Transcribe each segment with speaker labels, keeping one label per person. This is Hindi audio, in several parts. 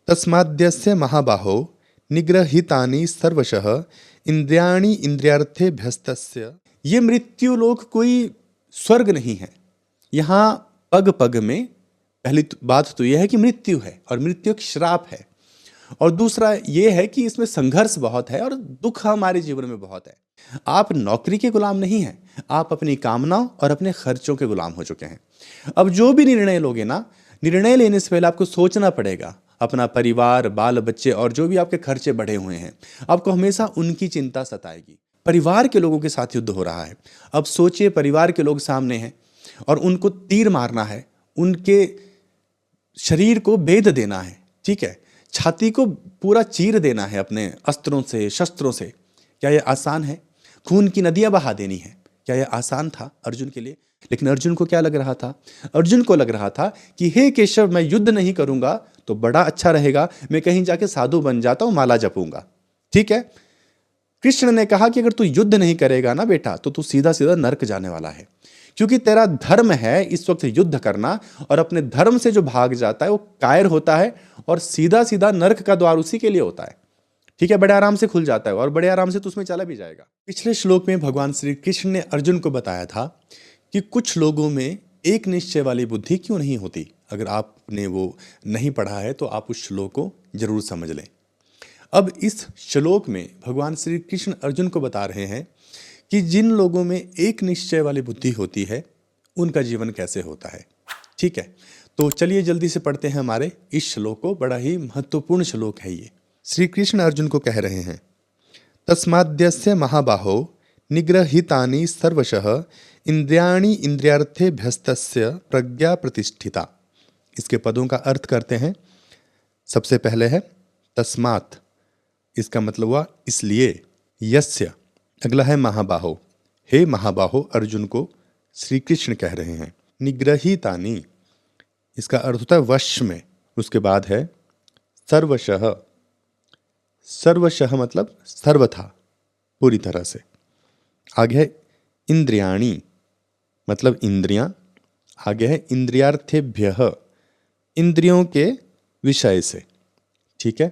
Speaker 1: तस्माद्यस्य महाबाहो निग्रहितानि सर्वशः इंद्रियाणि इंद्रियार्थेभ्यस्तस्य। ये मृत्यु लोक कोई स्वर्ग नहीं है। यहाँ पग पग में पहली बात तो यह है कि मृत्यु है और मृत्यु एक श्राप है, और दूसरा ये है कि इसमें संघर्ष बहुत है और दुख हमारे जीवन में बहुत है। आप नौकरी के गुलाम नहीं हैं, आप अपनी कामनाओं और अपने खर्चों के गुलाम हो चुके हैं। अब जो भी निर्णय लोगे ना, निर्णय लेने से पहले आपको सोचना पड़ेगा। अपना परिवार, बाल बच्चे और जो भी आपके खर्चे बढ़े हुए हैं, आपको हमेशा उनकी चिंता सताएगी। परिवार के लोगों के साथ युद्ध हो रहा है। अब सोचिए, परिवार के लोग सामने हैं और उनको तीर मारना है, उनके शरीर को बेध देना है, ठीक है, छाती को पूरा चीर देना है अपने अस्त्रों से, शस्त्रों से। क्या यह आसान है? खून की नदियां बहा देनी है, क्या यह आसान था अर्जुन के लिए? लेकिन अर्जुन को क्या लग रहा था? अर्जुन को लग रहा था कि हे केशव, मैं युद्ध नहीं करूंगा तो बड़ा अच्छा रहेगा, मैं कहीं जाके साधु बन जाता हूं, माला जपूंगा, ठीक है। कृष्ण ने कहा कि अगर तू युद्ध नहीं करेगा ना बेटा, तो तू सीधा सीधा नरक जाने वाला है, क्योंकि तेरा धर्म है इस वक्त युद्ध करना, और अपने धर्म से जो भाग जाता है वो कायर होता है और सीधा सीधा नरक का द्वार उसी के लिए होता है, ठीक है। बड़े आराम से खुल जाता है और बड़े आराम से तो उसमें चला भी जाएगा। पिछले श्लोक में भगवान श्री कृष्ण ने अर्जुन को बताया था कि कुछ लोगों में एक निश्चय वाली बुद्धि क्यों नहीं होती। अगर आपने वो नहीं पढ़ा है तो आप उस श्लोक को जरूर समझ लें। अब इस श्लोक में भगवान श्री कृष्ण अर्जुन को बता रहे हैं कि जिन लोगों में एक निश्चय वाली बुद्धि होती है उनका जीवन कैसे होता है, ठीक है। तो चलिए जल्दी से पढ़ते हैं हमारे इस श्लोक को। बड़ा ही महत्वपूर्ण श्लोक है ये। श्री कृष्ण अर्जुन को कह रहे हैं, तस्माद्यस्य महाबाहो निग्रहितानि सर्वशः इंद्रियाणि इंद्रियार्थेभ्यस्तस्य प्रज्ञा प्रतिष्ठिता। इसके पदों का अर्थ करते हैं। सबसे पहले है तस्मात्, इसका मतलब हुआ इसलिए। यस्य, अगला है महाबाहो। हे महाबाहो, अर्जुन को श्री कृष्ण कह रहे हैं। निग्रहितानि, इसका अर्थ होता है वश में। उसके बाद है सर्वशः। सर्वशः मतलब सर्वथा, पूरी तरह से। आगे है इंद्रियाणि, मतलब इंद्रियां। आगे है इंद्रियार्थेभ्यः, इंद्रियों के विषय से, ठीक है।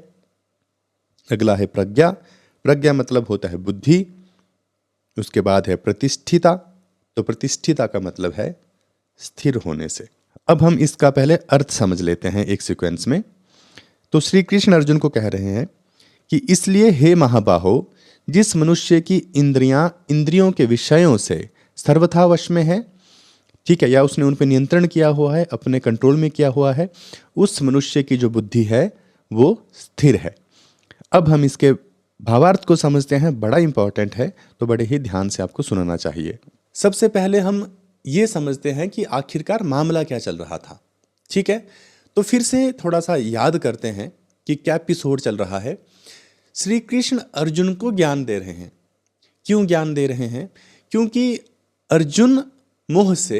Speaker 1: अगला है प्रज्ञा। प्रज्ञा मतलब होता है बुद्धि। उसके बाद है प्रतिष्ठिता। तो प्रतिष्ठिता का मतलब है स्थिर होने से। अब हम इसका पहले अर्थ समझ लेते हैं एक सीक्वेंस में। तो श्री कृष्ण अर्जुन को कह रहे हैं कि इसलिए हे महाबाहो, जिस मनुष्य की इंद्रियां इंद्रियों के विषयों से सर्वथा वश में है, ठीक है, या उसने उन पर नियंत्रण किया हुआ है, अपने कंट्रोल में किया हुआ है, उस मनुष्य की जो बुद्धि है वो स्थिर है। अब हम इसके भावार्थ को समझते हैं। बड़ा इंपॉर्टेंट है, तो बड़े ही ध्यान से आपको सुनना चाहिए। सबसे पहले हम ये समझते हैं कि आखिरकार मामला क्या चल रहा था, ठीक है। तो फिर से थोड़ा सा याद करते हैं कि क्या एपिसोड चल रहा है। श्री कृष्ण अर्जुन को ज्ञान दे रहे हैं। क्यों ज्ञान दे रहे हैं? क्योंकि अर्जुन मोह से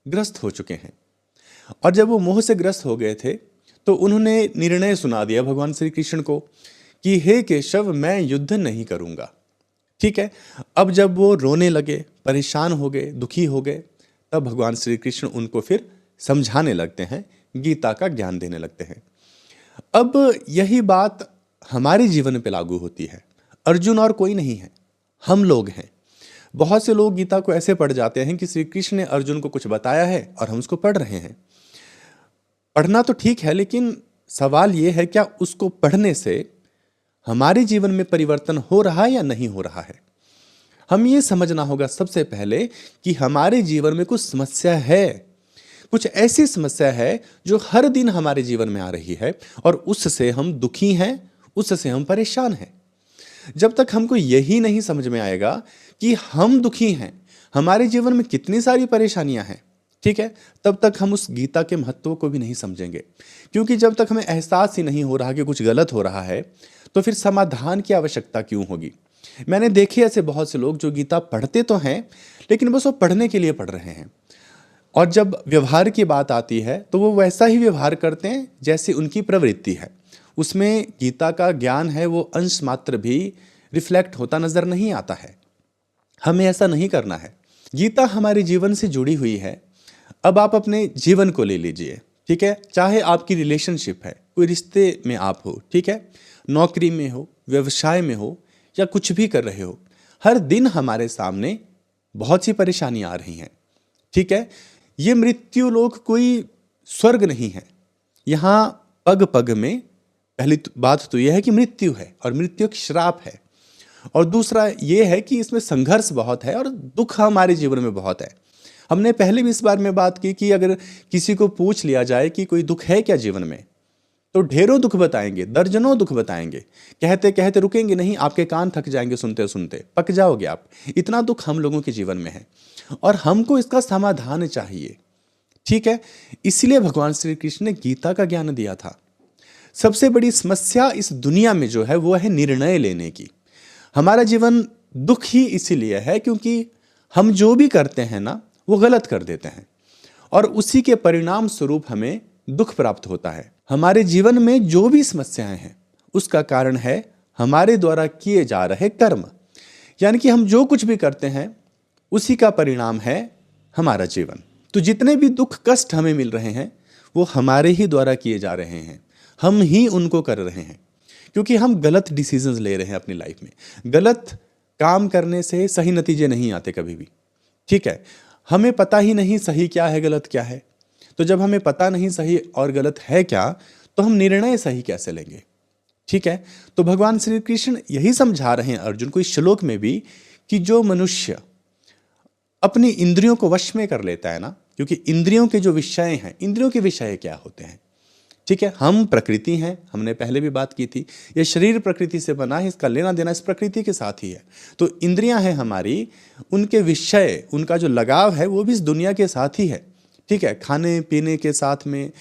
Speaker 1: ग्रस्त हो चुके हैं, और जब वो मोह से ग्रस्त हो गए थे तो उन्होंने निर्णय सुना दिया भगवान श्री कृष्ण को कि हे केशव, मैं युद्ध नहीं करूंगा, ठीक है। अब जब वो रोने लगे, परेशान हो गए, दुखी हो गए, तब भगवान श्री कृष्ण उनको फिर समझाने लगते हैं, गीता का ज्ञान देने लगते हैं। अब यही बात हमारे जीवन पे लागू होती है। अर्जुन और कोई नहीं है, हम लोग हैं। बहुत से लोग गीता को ऐसे पढ़ जाते हैं कि श्री कृष्ण ने अर्जुन को कुछ बताया है और हम उसको पढ़ रहे हैं। पढ़ना तो ठीक है, लेकिन सवाल यह है क्या उसको पढ़ने से हमारे जीवन में परिवर्तन हो रहा है या नहीं हो रहा है। हम ये समझना होगा सबसे पहले कि हमारे जीवन में कुछ समस्या है, कुछ ऐसी समस्या है जो हर दिन हमारे जीवन में आ रही है और उससे हम दुखी हैं, उससे हम परेशान हैं। जब तक हमको यही नहीं समझ में आएगा कि हम दुखी हैं, हमारे जीवन में कितनी सारी परेशानियां हैं, ठीक है, तब तक हम उस गीता के महत्व को भी नहीं समझेंगे। क्योंकि जब तक हमें एहसास ही नहीं हो रहा कि कुछ गलत हो रहा है, तो फिर समाधान की आवश्यकता क्यों होगी। मैंने देखे ऐसे बहुत से लोग जो गीता पढ़ते तो हैं, लेकिन बस वो पढ़ने के लिए पढ़ रहे हैं, और जब व्यवहार की बात आती है तो वो वैसा ही व्यवहार करते हैं जैसे उनकी प्रवृत्ति है। उसमें गीता का ज्ञान है वो अंश मात्र भी रिफ्लेक्ट होता नजर नहीं आता है। हमें ऐसा नहीं करना है। गीता हमारे जीवन से जुड़ी हुई है। अब आप अपने जीवन को ले लीजिए, ठीक है, चाहे आपकी रिलेशनशिप है, कोई रिश्ते में आप हो, ठीक है, नौकरी में हो, व्यवसाय में हो, या कुछ भी कर रहे हो, हर दिन हमारे सामने बहुत सी परेशानियां आ रही हैं। ठीक है, ये मृत्यु लोक कोई स्वर्ग नहीं है। यहाँ पग पग में पहली बात तो यह है कि मृत्यु है और मृत्यु एक श्राप है, और दूसरा ये है कि इसमें संघर्ष बहुत है और दुख हमारे जीवन में बहुत है। हमने पहले भी इस बारे में बात की कि अगर किसी को पूछ लिया जाए कि कोई दुख है क्या जीवन में, तो ढेरों दुख बताएंगे, दर्जनों दुख बताएंगे, कहते कहते रुकेंगे नहीं, आपके कान थक जाएंगे सुनते सुनते, पक जाओगे आप। इतना दुख हम लोगों के जीवन में है और हमको इसका समाधान चाहिए। ठीक है, इसलिए भगवान श्री कृष्ण ने गीता का ज्ञान दिया था। सबसे बड़ी समस्या इस दुनिया में जो है वो है निर्णय लेने की। हमारा जीवन दुख ही इसीलिए है क्योंकि हम जो भी करते हैं ना वो गलत कर देते हैं और उसी के परिणाम स्वरूप हमें दुख प्राप्त होता है। हमारे जीवन में जो भी समस्याएं हैं उसका कारण है हमारे द्वारा किए जा रहे कर्म, यानी कि हम जो कुछ भी करते हैं उसी का परिणाम है हमारा जीवन। तो जितने भी दुख कष्ट हमें मिल रहे हैं वो हमारे ही द्वारा किए जा रहे हैं, हम ही उनको कर रहे हैं, क्योंकि हम गलत डिसीजंस ले रहे हैं अपनी लाइफ में। गलत काम करने से सही नतीजे नहीं आते कभी भी। ठीक है, हमें पता ही नहीं सही क्या है गलत क्या है, तो जब हमें पता नहीं सही और गलत है क्या, तो हम निर्णय सही कैसे लेंगे। ठीक है, तो भगवान श्री कृष्ण यही समझा रहे हैं अर्जुन को इस श्लोक में भी कि जो मनुष्य अपनी इंद्रियों को वश में कर लेता है ना, क्योंकि इंद्रियों के जो विषय हैं, इंद्रियों के विषय क्या होते हैं। ठीक है, हम प्रकृति हैं, हमने पहले भी बात की थी, ये शरीर प्रकृति से बना है, इसका लेना देना इस प्रकृति के साथ ही है। तो इंद्रियां हैं हमारी, उनके विषय, उनका जो लगाव है वो भी इस दुनिया के साथ ही है। ठीक है, खाने पीने के साथ में,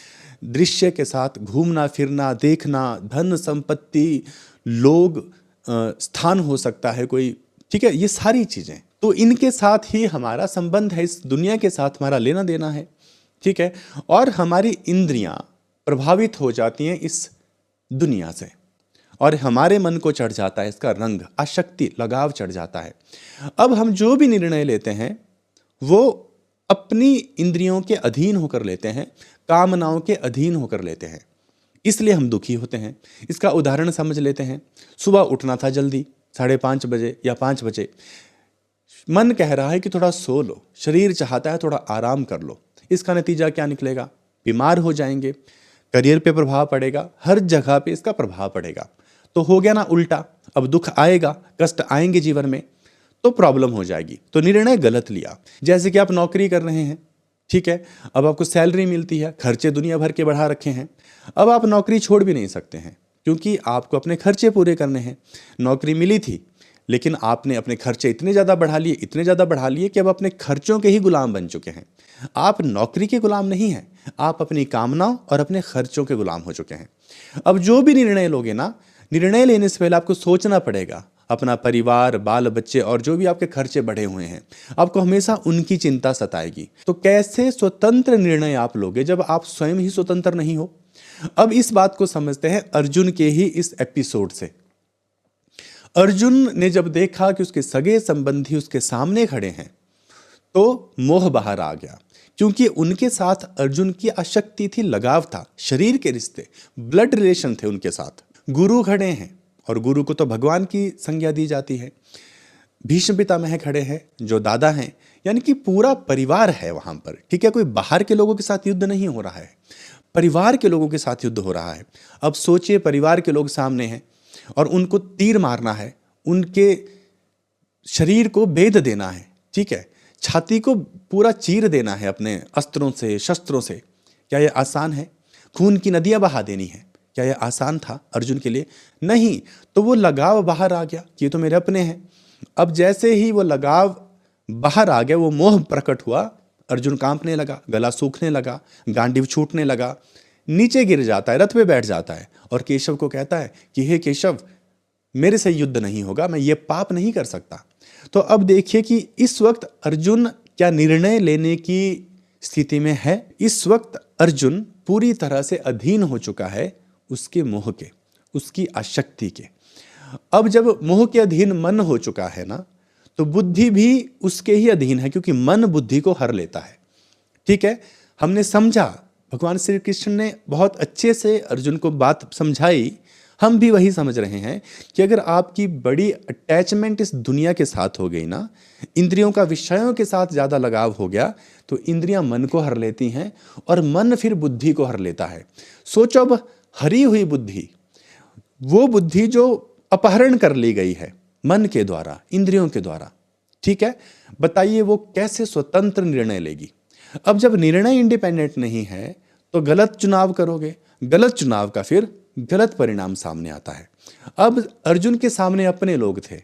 Speaker 1: दृश्य के साथ, घूमना फिरना, देखना, धन संपत्ति, लोग, स्थान हो सकता है कोई, ठीक है, ये सारी चीजें, तो इनके साथ ही हमारा संबंध है, इस दुनिया के साथ हमारा लेना देना है। ठीक है, और हमारी इंद्रियां प्रभावित हो जाती हैं इस दुनिया से और हमारे मन को चढ़ जाता है इसका रंग, आसक्ति, लगाव चढ़ जाता है। अब हम जो भी निर्णय लेते हैं वो अपनी इंद्रियों के अधीन होकर लेते हैं, कामनाओं के अधीन होकर लेते हैं, इसलिए हम दुखी होते हैं। इसका उदाहरण समझ लेते हैं। सुबह उठना था जल्दी 5:30 बजे या 5 बजे, मन कह रहा है कि थोड़ा सो लो, शरीर चाहता है थोड़ा आराम कर लो। इसका नतीजा क्या निकलेगा? बीमार हो जाएंगे, करियर पे प्रभाव पड़ेगा, हर जगह पे इसका प्रभाव पड़ेगा। तो हो गया ना उल्टा, अब दुख आएगा, कष्ट आएंगे जीवन में, तो प्रॉब्लम हो जाएगी। तो निर्णय गलत लिया। जैसे कि आप नौकरी कर रहे हैं, ठीक है, अब आपको सैलरी मिलती है, खर्चे दुनिया भर के बढ़ा रखे हैं, अब आप नौकरी छोड़ भी नहीं सकते हैं क्योंकि आपको अपने खर्चे पूरे करने हैं। नौकरी मिली थी लेकिन आपने अपने खर्चे इतने ज़्यादा बढ़ा लिए, इतने ज़्यादा बढ़ा लिए कि अब अपने खर्चों के ही गुलाम बन चुके हैं। आप नौकरी के गुलाम नहीं हैं, आप अपनी कामनाओं और अपने खर्चों के गुलाम हो चुके हैं। अब जो भी निर्णय लोगे ना, निर्णय लेने से पहले आपको सोचना पड़ेगा, अपना परिवार, बाल बच्चे और जो भी आपके खर्चे बढ़े हुए हैं, आपको हमेशा उनकी चिंता सताएगी। तो कैसे स्वतंत्र निर्णय आप लोगे जब आप स्वयं ही स्वतंत्र नहीं हो? अब इस बात को समझते हैं अर्जुन के ही इस एपिसोड से। अर्जुन ने जब देखा कि उसके सगे संबंधी उसके सामने खड़े हैं तो मोह बाहर आ गया, क्योंकि उनके साथ अर्जुन की आसक्ति थी, लगाव था, शरीर के रिश्ते, ब्लड रिलेशन थे उनके साथ। गुरु खड़े हैं और गुरु को तो भगवान की संज्ञा दी जाती है। भीष्म पितामह खड़े हैं जो दादा हैं, यानी कि पूरा परिवार है वहां पर। ठीक है, कोई बाहर के लोगों के साथ युद्ध नहीं हो रहा है, परिवार के लोगों के साथ युद्ध हो रहा है। अब सोचिए, परिवार के लोग सामने हैं और उनको तीर मारना है, उनके शरीर को बेध देना है, ठीक है, छाती को पूरा चीर देना है अपने अस्त्रों से, शस्त्रों से। क्या यह आसान है? खून की नदियां बहा देनी है, क्या यह आसान था अर्जुन के लिए? नहीं। तो वो लगाव बाहर आ गया कि ये तो मेरे अपने हैं। अब जैसे ही वो लगाव बाहर आ गया, वो मोह प्रकट हुआ, अर्जुन कांपने लगा, गला सूखने लगा, गांडीव छूटने लगा, नीचे गिर जाता है, रथ पे बैठ जाता है और केशव को कहता है कि हे केशव, मेरे से युद्ध नहीं होगा, मैं ये पाप नहीं कर सकता। तो अब देखिए कि इस वक्त अर्जुन क्या निर्णय लेने की स्थिति में है। इस वक्त अर्जुन पूरी तरह से अधीन हो चुका है उसके मोह के, उसकी आसक्ति के। अब जब मोह के अधीन मन हो चुका है ना, तो बुद्धि भी उसके ही अधीन है, क्योंकि मन बुद्धि को हर लेता है। ठीक है, हमने समझा, भगवान श्री कृष्ण ने बहुत अच्छे से अर्जुन को बात समझाई। हम भी वही समझ रहे हैं कि अगर आपकी बड़ी अटैचमेंट इस दुनिया के साथ हो गई ना, इंद्रियों का विषयों के साथ ज़्यादा लगाव हो गया, तो इंद्रियां मन को हर लेती हैं और मन फिर बुद्धि को हर लेता है। सोचो, अब हरी हुई बुद्धि, वो बुद्धि जो अपहरण कर ली गई है मन के द्वारा, इंद्रियों के द्वारा, ठीक है, बताइए वो कैसे स्वतंत्र निर्णय लेगी। अब जब निर्णय इंडिपेंडेंट नहीं है तो गलत चुनाव करोगे, गलत चुनाव का फिर गलत परिणाम सामने आता है। अब अर्जुन के सामने अपने लोग थे,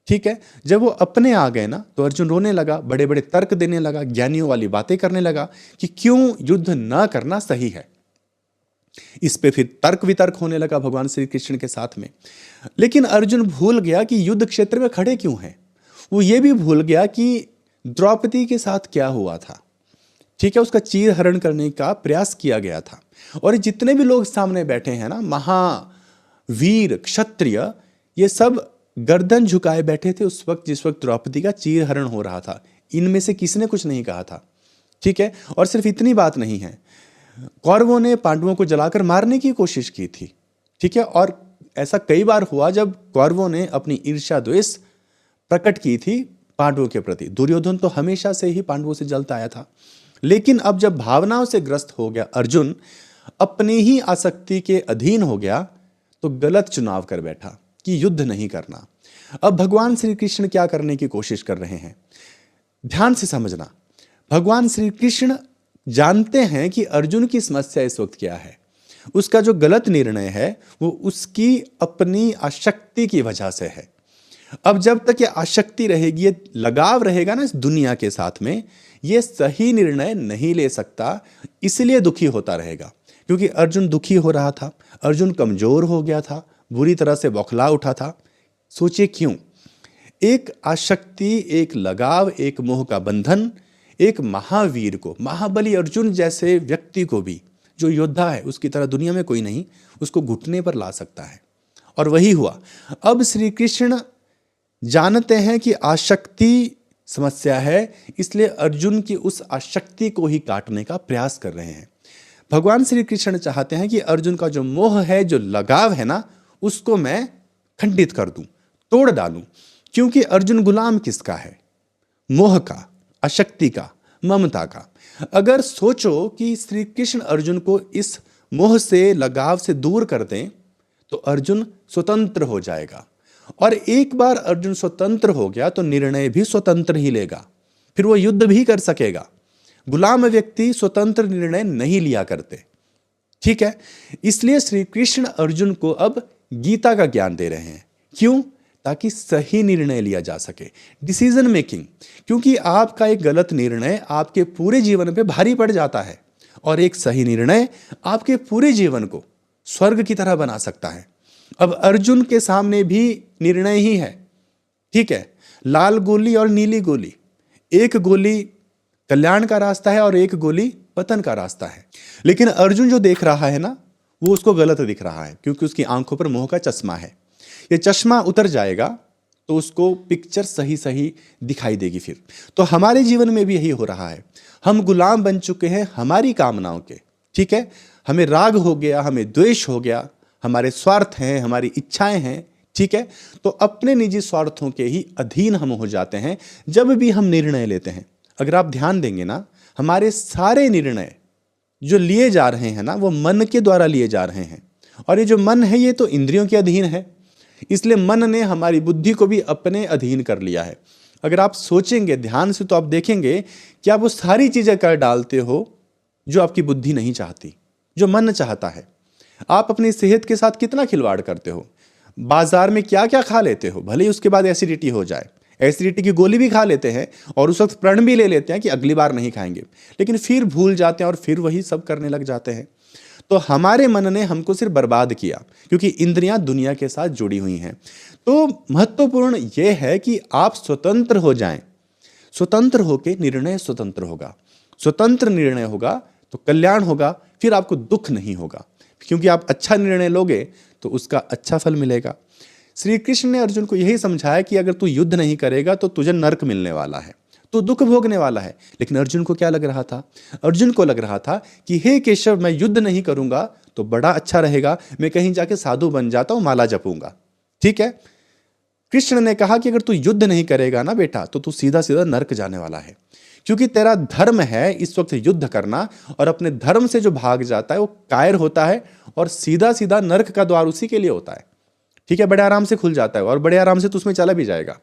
Speaker 1: ठीक है, जब वो अपने आ गए ना तो अर्जुन रोने लगा, बड़े बड़े तर्क देने लगा, ज्ञानियों वाली बातें करने लगा कि क्यों युद्ध ना करना सही है। इस पे फिर तर्क वितर्क होने लगा भगवान श्री कृष्ण के साथ में। लेकिन अर्जुन भूल गया कि युद्ध क्षेत्र में खड़े क्यों हैं। वो ये भी भूल गया कि द्रौपदी के साथ क्या हुआ था, ठीक है, उसका चीर हरण करने का प्रयास किया गया था। और जितने भी लोग सामने बैठे हैं ना, महावीर क्षत्रिय, ये सब गर्दन झुकाए बैठे थे उस वक्त जिस वक्त द्रौपदी का चीर हरण हो रहा था। इनमें से किसी ने कुछ नहीं कहा था, ठीक है। और सिर्फ इतनी बात नहीं है, कौरवों ने पांडवों को जलाकर मारने की कोशिश की थी, ठीक है। और ऐसा कई बार हुआ जब कौरवों ने अपनी ईर्ष्या द्वेष प्रकट की थी पांडवों के प्रति। दुर्योधन तो हमेशा से ही पांडवों से जलता आया था। लेकिन अब जब भावनाओं से ग्रस्त हो गया अर्जुन, अपनी ही आसक्ति के अधीन हो गया, तो गलत चुनाव कर बैठा कि युद्ध नहीं करना। अब भगवान श्री कृष्ण क्या करने की कोशिश कर रहे हैं, ध्यान से समझना। भगवान श्री कृष्ण जानते हैं कि अर्जुन की समस्या इस वक्त क्या है। उसका जो गलत निर्णय है वो उसकी अपनी आसक्ति की वजह से है। अब जब तक ये आसक्ति रहेगी, ये लगाव रहेगा ना इस दुनिया के साथ में, ये सही निर्णय नहीं ले सकता, इसलिए दुखी होता रहेगा। क्योंकि अर्जुन दुखी हो रहा था, अर्जुन कमजोर हो गया था, बुरी तरह से बौखला उठा था। सोचिए क्यों। एक आसक्ति, एक लगाव, एक मोह का बंधन एक महावीर को, महाबली अर्जुन जैसे व्यक्ति को भी, जो योद्धा है उसकी तरह दुनिया में कोई नहीं, उसको घुटने पर ला सकता है। और वही हुआ। अब श्री कृष्ण जानते हैं कि आसक्ति समस्या है, इसलिए अर्जुन की उस आसक्ति को ही काटने का प्रयास कर रहे हैं। भगवान श्री कृष्ण चाहते हैं कि अर्जुन का जो मोह है, जो लगाव है ना, उसको मैं खंडित कर दूं, तोड़ डालूं। क्योंकि अर्जुन गुलाम किसका है? मोह का, आसक्ति का, ममता का। अगर सोचो कि श्री कृष्ण अर्जुन को इस मोह से, लगाव से दूर कर दें तो अर्जुन स्वतंत्र हो जाएगा। और एक बार अर्जुन स्वतंत्र हो गया तो निर्णय भी स्वतंत्र ही लेगा, फिर वो युद्ध भी कर सकेगा। गुलाम व्यक्ति स्वतंत्र निर्णय नहीं लिया करते, ठीक है। इसलिए श्री कृष्ण अर्जुन को अब गीता का ज्ञान दे रहे हैं। क्यों? ताकि सही निर्णय लिया जा सके, डिसीजन मेकिंग। क्योंकि आपका एक गलत निर्णय आपके पूरे जीवन पे भारी पड़ जाता है, और एक सही निर्णय आपके पूरे जीवन को स्वर्ग की तरह बना सकता है। अब अर्जुन के सामने भी निर्णय ही है, ठीक है, लाल गोली और नीली गोली। एक गोली कल्याण का रास्ता है और एक गोली पतन का रास्ता है। लेकिन अर्जुन जो देख रहा है ना, वो उसको गलत दिख रहा है, क्योंकि उसकी आंखों पर मोह का चश्मा है। ये चश्मा उतर जाएगा तो उसको पिक्चर सही सही दिखाई देगी फिर। तो हमारे जीवन में भी यही हो रहा है। हम गुलाम बन चुके हैं हमारी कामनाओं के, ठीक है। हमें राग हो गया, हमें द्वेष हो गया, हमारे स्वार्थ हैं, हमारी इच्छाएं हैं, ठीक है। तो अपने निजी स्वार्थों के ही अधीन हम हो जाते हैं जब भी हम निर्णय लेते हैं। अगर आप ध्यान देंगे ना, हमारे सारे निर्णय जो लिए जा रहे हैं ना, वो मन के द्वारा लिए जा रहे हैं। और ये जो मन है, ये तो इंद्रियों के अधीन है, इसलिए मन ने हमारी बुद्धि को भी अपने अधीन कर लिया है। अगर आप सोचेंगे ध्यान से तो आप देखेंगे कि आप वो सारी चीजें कर डालते हो जो आपकी बुद्धि नहीं चाहती, जो मन चाहता है। आप अपनी सेहत के साथ कितना खिलवाड़ करते हो, बाजार में क्या क्या खा लेते हो, भले ही उसके बाद एसिडिटी हो जाए, एसिडिटी की गोली भी खा लेते हैं और उस वक्त प्रण भी ले लेते हैं कि अगली बार नहीं खाएंगे, लेकिन फिर भूल जाते हैं और फिर वही सब करने लग जाते हैं। तो हमारे मन ने हमको सिर्फ बर्बाद किया, क्योंकि इंद्रियां दुनिया के साथ जुड़ी हुई हैं। तो महत्वपूर्ण यह है कि आप स्वतंत्र हो जाएं। स्वतंत्र होकर निर्णय स्वतंत्र होगा, स्वतंत्र निर्णय होगा तो कल्याण होगा, फिर आपको दुख नहीं होगा, क्योंकि आप अच्छा निर्णय लोगे तो उसका अच्छा फल मिलेगा। श्री कृष्ण ने अर्जुन को यही समझाया कि अगर तू युद्ध नहीं करेगा तो तुझे नरक मिलने वाला है, तो दुख भोगने वाला है। लेकिन अर्जुन को क्या लग रहा था? अर्जुन को लग रहा था कि हे केशव, मैं युद्ध नहीं करूंगा तो बड़ा अच्छा रहेगा, मैं कहीं जाके साधु बन जाता हूं, माला जपूंगा। ठीक है, कृष्ण ने कहा कि अगर तू युद्ध नहीं करेगा ना बेटा, तो तू सीधा सीधा नरक जाने वाला है, क्योंकि तेरा धर्म है इस वक्त युद्ध करना, और अपने धर्म से जो भाग जाता है वो कायर होता है, और सीधा सीधा नरक का द्वार उसी के लिए होता है। ठीक है, बड़े आराम से खुल जाता है और बड़े आराम से तू उसमें चला भी जाएगा।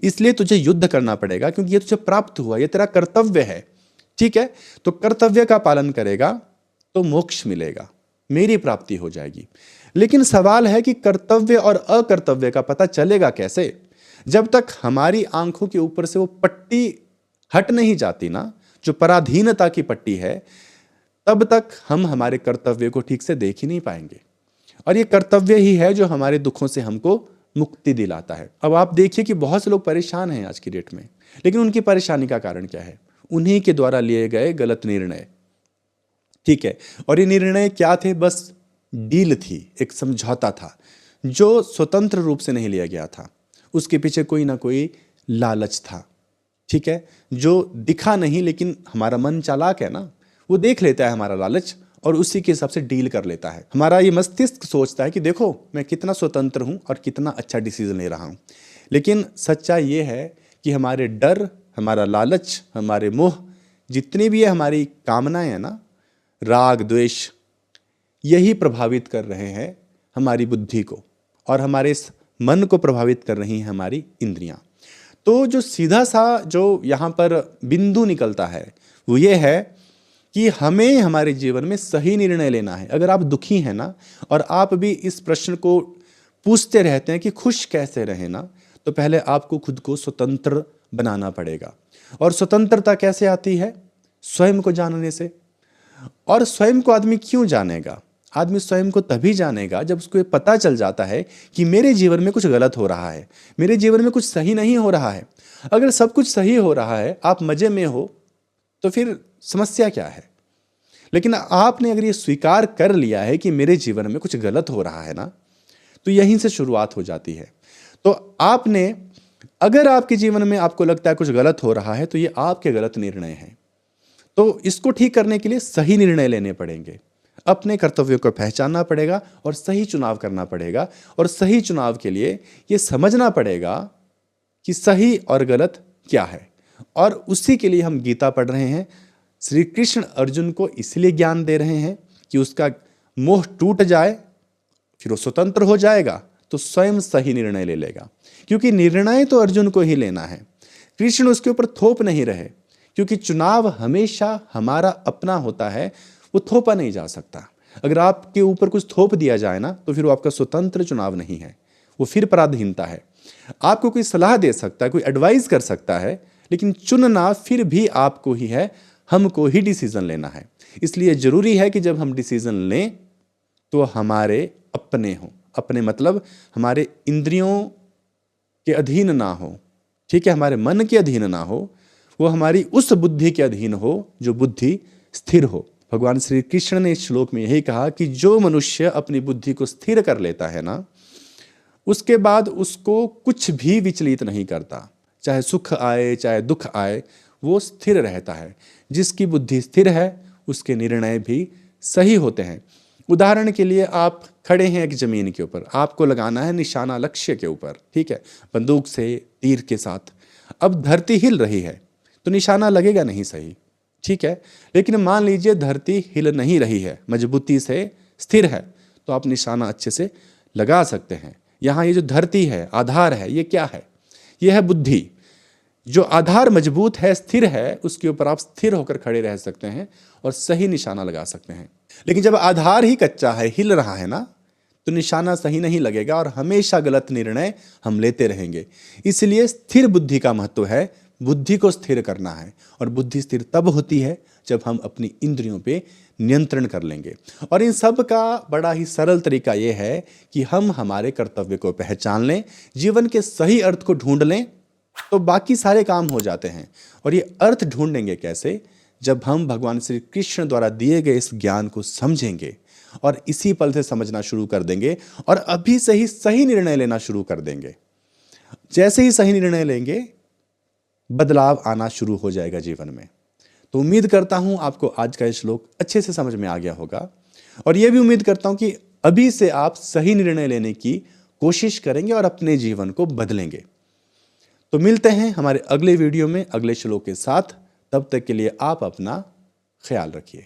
Speaker 1: इसलिए तुझे युद्ध करना पड़ेगा, क्योंकि ये तुझे प्राप्त हुआ, ये तेरा कर्तव्य है। ठीक है, तो कर्तव्य का पालन करेगा तो मोक्ष मिलेगा, मेरी प्राप्ति हो जाएगी। लेकिन सवाल है कि कर्तव्य और अकर्तव्य का पता चलेगा कैसे? जब तक हमारी आंखों के ऊपर से वो पट्टी हट नहीं जाती ना, जो पराधीनता की पट्टी है, तब तक हम हमारे कर्तव्य को ठीक से देख ही नहीं पाएंगे। और ये कर्तव्य ही है जो हमारे दुखों से हमको मुक्ति दिलाता है। अब आप देखिए कि बहुत से लोग परेशान हैं आज की डेट में, लेकिन उनकी परेशानी का कारण क्या है? उन्हीं के द्वारा लिए गए गलत निर्णय। ठीक है, और ये निर्णय क्या थे? बस डील थी, एक समझौता था जो स्वतंत्र रूप से नहीं लिया गया था। उसके पीछे कोई ना कोई लालच था। ठीक है, जो दिखा नहीं, लेकिन हमारा मन चालाक है ना, वो देख लेता है हमारा लालच और उसी के हिसाब से डील कर लेता है। हमारा ये मस्तिष्क सोचता है कि देखो मैं कितना स्वतंत्र हूं और कितना अच्छा डिसीजन ले रहा हूं। लेकिन सच्चाई ये है कि हमारे डर, हमारा लालच, हमारे मोह, जितनी भी है हमारी कामनाएं है ना, राग द्वेष, यही प्रभावित कर रहे हैं हमारी बुद्धि को, और हमारे इस मन को प्रभावित कर रही हैं हमारी इंद्रियां। तो जो सीधा सा जो यहाँ पर बिंदु निकलता है वो ये है कि हमें हमारे जीवन में सही निर्णय लेना है। अगर आप दुखी हैं ना, और आप भी इस प्रश्न को पूछते रहते हैं कि खुश कैसे रहें ना, तो पहले आपको खुद को स्वतंत्र बनाना पड़ेगा। और स्वतंत्रता कैसे आती है? स्वयं को जानने से। और स्वयं को आदमी क्यों जानेगा? आदमी स्वयं को तभी जानेगा जब उसको ये पता चल जाता है कि मेरे जीवन में कुछ गलत हो रहा है, मेरे जीवन में कुछ सही नहीं हो रहा है। अगर सब कुछ सही हो रहा है, आप मजे में हो, तो फिर समस्या क्या है? लेकिन आपने अगर ये स्वीकार कर लिया है कि मेरे जीवन में कुछ गलत हो रहा है ना, तो यहीं से शुरुआत हो जाती है। तो आपने, अगर आपके जीवन में आपको लगता है कुछ गलत हो रहा है, तो ये आपके गलत निर्णय हैं। तो इसको ठीक करने के लिए सही निर्णय लेने पड़ेंगे, अपने कर्तव्यों को पहचानना पड़ेगा और सही चुनाव करना पड़ेगा। और सही चुनाव के लिए ये समझना पड़ेगा कि सही और गलत क्या है। और उसी के लिए हम गीता पढ़ रहे हैं। श्री कृष्ण अर्जुन को इसलिए ज्ञान दे रहे हैं कि उसका मोह टूट जाए, फिर वो स्वतंत्र हो जाएगा, तो स्वयं सही निर्णय ले लेगा। क्योंकि निर्णय तो अर्जुन को ही लेना है, कृष्ण उसके ऊपर थोप नहीं रहे। क्योंकि चुनाव हमेशा हमारा अपना होता है, वो थोपा नहीं जा सकता। अगर आपके ऊपर कुछ थोप दिया जाए ना, तो फिर वो आपका स्वतंत्र चुनाव नहीं है, वो फिर पराधीनता है। आपको कोई सलाह दे सकता है, कोई एडवाइस कर सकता है, लेकिन चुनना फिर भी आपको ही है, हमको ही डिसीजन लेना है। इसलिए जरूरी है कि जब हम डिसीजन लें तो हमारे अपने हों। अपने मतलब हमारे इंद्रियों के अधीन ना हो। ठीक है, हमारे मन के अधीन ना हो, वो हमारी उस बुद्धि के अधीन हो जो बुद्धि स्थिर हो। भगवान श्री कृष्ण ने इस श्लोक में यही कहा कि जो मनुष्य अपनी बुद्धि को स्थिर कर लेता है ना, उसके बाद उसको कुछ भी विचलित नहीं करता। चाहे सुख आए चाहे दुख आए, वो स्थिर रहता है। जिसकी बुद्धि स्थिर है उसके निर्णय भी सही होते हैं। उदाहरण के लिए, आप खड़े हैं एक जमीन के ऊपर, आपको लगाना है निशाना लक्ष्य के ऊपर, ठीक है, बंदूक से तीर के साथ। अब धरती हिल रही है तो निशाना लगेगा नहीं सही, ठीक है। लेकिन मान लीजिए धरती हिल नहीं रही है, मजबूती से स्थिर है, तो आप निशाना अच्छे से लगा सकते हैं। यहाँ ये जो धरती है, आधार है, ये क्या है? ये है बुद्धि। जो आधार मजबूत है, स्थिर है, उसके ऊपर आप स्थिर होकर खड़े रह सकते हैं और सही निशाना लगा सकते हैं। लेकिन जब आधार ही कच्चा है, हिल रहा है ना, तो निशाना सही नहीं लगेगा और हमेशा गलत निर्णय हम लेते रहेंगे। इसलिए स्थिर बुद्धि का महत्व है, बुद्धि को स्थिर करना है। और बुद्धि स्थिर तब होती है जब हम अपनी इंद्रियों पे नियंत्रण कर लेंगे। और इन सब का बड़ा ही सरल तरीका यह है कि हम हमारे कर्तव्य को पहचान लें, जीवन के सही अर्थ को ढूंढ लें, तो बाकी सारे काम हो जाते हैं। और ये अर्थ ढूंढेंगे कैसे? जब हम भगवान श्री कृष्ण द्वारा दिए गए इस ज्ञान को समझेंगे और इसी पल से समझना शुरू कर देंगे और अभी से ही सही निर्णय लेना शुरू कर देंगे। जैसे ही सही निर्णय लेंगे, बदलाव आना शुरू हो जाएगा जीवन में। तो उम्मीद करता हूं आपको आज का ये श्लोक अच्छे से समझ में आ गया होगा, और यह भी उम्मीद करता हूं कि अभी से आप सही निर्णय लेने की कोशिश करेंगे और अपने जीवन को बदलेंगे। तो मिलते हैं हमारे अगले वीडियो में अगले श्लोक के साथ। तब तक के लिए आप अपना ख्याल रखिए।